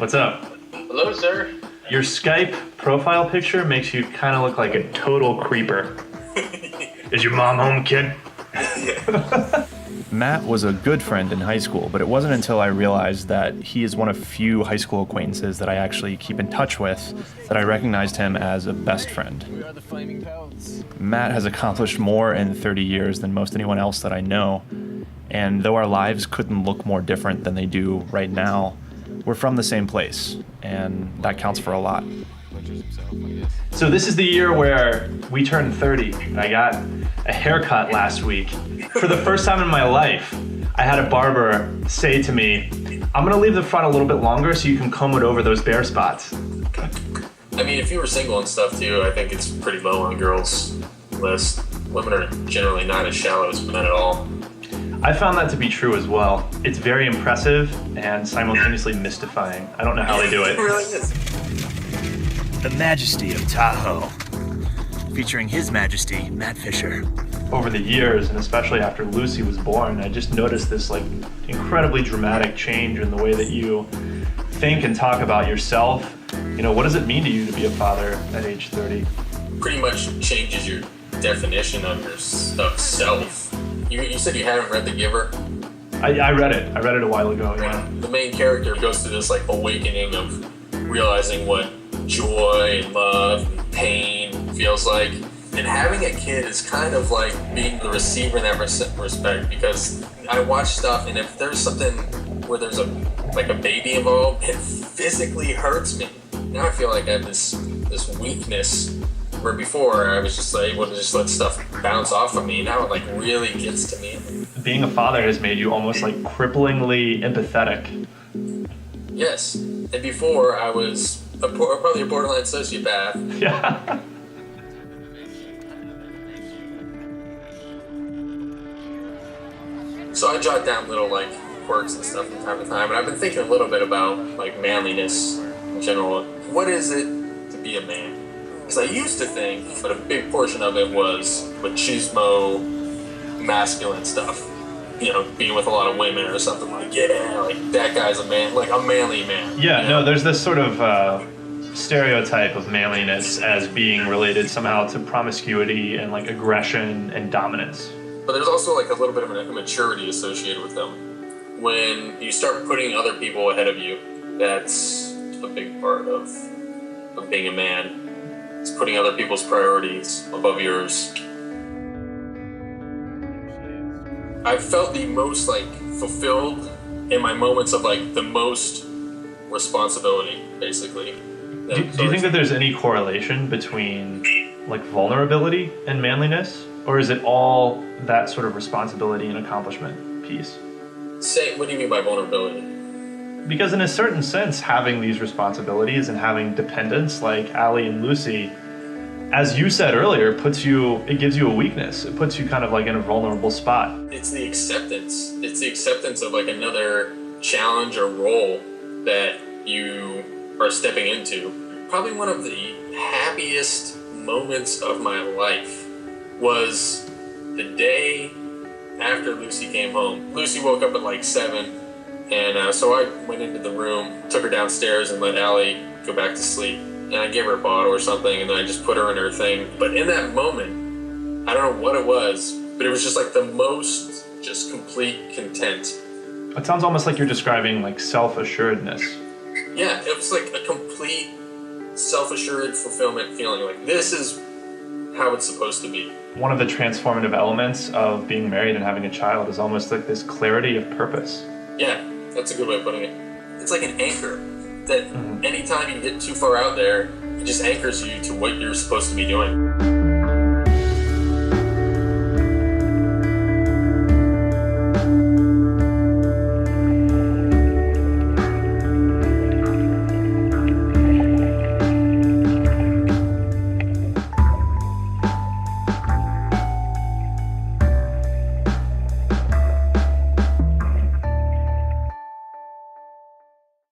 What's up? Hello, sir. Your Skype profile picture makes you kind of look like a total creeper. Is your mom home, kid? Matt was a good friend in high school, but it wasn't until I realized that he is one of few high school acquaintances that I actually keep in touch with that I recognized him as a best friend. We are the flaming pelts. Matt has accomplished more in 30 years than most anyone else that I know, and though our lives couldn't look more different than they do right now, we're from the same place, and that counts for a lot. So this is the year where we turned 30. I got a haircut last week. For the first time in my life, I had a barber say to me, I'm gonna leave the front a little bit longer so you can comb it over those bare spots. I mean, if you were single and stuff too, I think it's pretty low on girls' list. Women are generally not as shallow as men at all. I found that to be true as well. It's very impressive and simultaneously mystifying. I don't know how they do it. It really is. The Majesty of Tahoe, featuring His Majesty, Matt Fischer. Over the years, and especially after Lucy was born, I just noticed this incredibly dramatic change in the way that you think and talk about yourself. You know, what does it mean to you to be a father at age 30? Pretty much changes your definition of self. You said you hadn't read The Giver? I read it. I read it a while ago, yeah. The main character goes through this awakening of realizing what joy and love and pain feels like. And having a kid is kind of like being the receiver in that respect, because I watch stuff and if there's something where there's a baby involved, it physically hurts me. Now I feel like I have this weakness where before I was just able to just let stuff bounce off of me. Now it really gets to me. Being a father has made you almost cripplingly empathetic. Yes, and before I was probably a borderline sociopath. Yeah. So I jot down little quirks and stuff from time to time, and I've been thinking a little bit about manliness in general. What is it to be a man? Because I used to think, but a big portion of it was machismo, masculine stuff. You know, being with a lot of women or something that guy's a man, a manly man. Yeah, you know? no, there's this sort of stereotype of manliness as being related somehow to promiscuity and aggression and dominance. But there's also a little bit of an immaturity associated with them. When you start putting other people ahead of you, that's a big part of being a man. It's putting other people's priorities above yours. I've felt the most fulfilled in my moments of the most responsibility, basically. Do you think that there's any correlation between vulnerability and manliness? Or is it all that sort of responsibility and accomplishment piece? What do you mean by vulnerability? Because in a certain sense, having these responsibilities and having dependents like Allie and Lucy, as you said earlier, it gives you a weakness. It puts you kind of in a vulnerable spot. It's the acceptance. It's the acceptance of another challenge or role that you are stepping into. Probably one of the happiest moments of my life was the day after Lucy came home. Lucy woke up at 7, and so I went into the room, took her downstairs, and let Allie go back to sleep. And I gave her a bottle or something, and then I just put her in her thing. But in that moment, I don't know what it was, but it was just the most just complete content. It sounds almost like you're describing self-assuredness. Yeah, it was a complete self-assured fulfillment feeling. This is how it's supposed to be. One of the transformative elements of being married and having a child is almost this clarity of purpose. Yeah, that's a good way of putting it. It's like an anchor that anytime you get too far out there, it just anchors you to what you're supposed to be doing.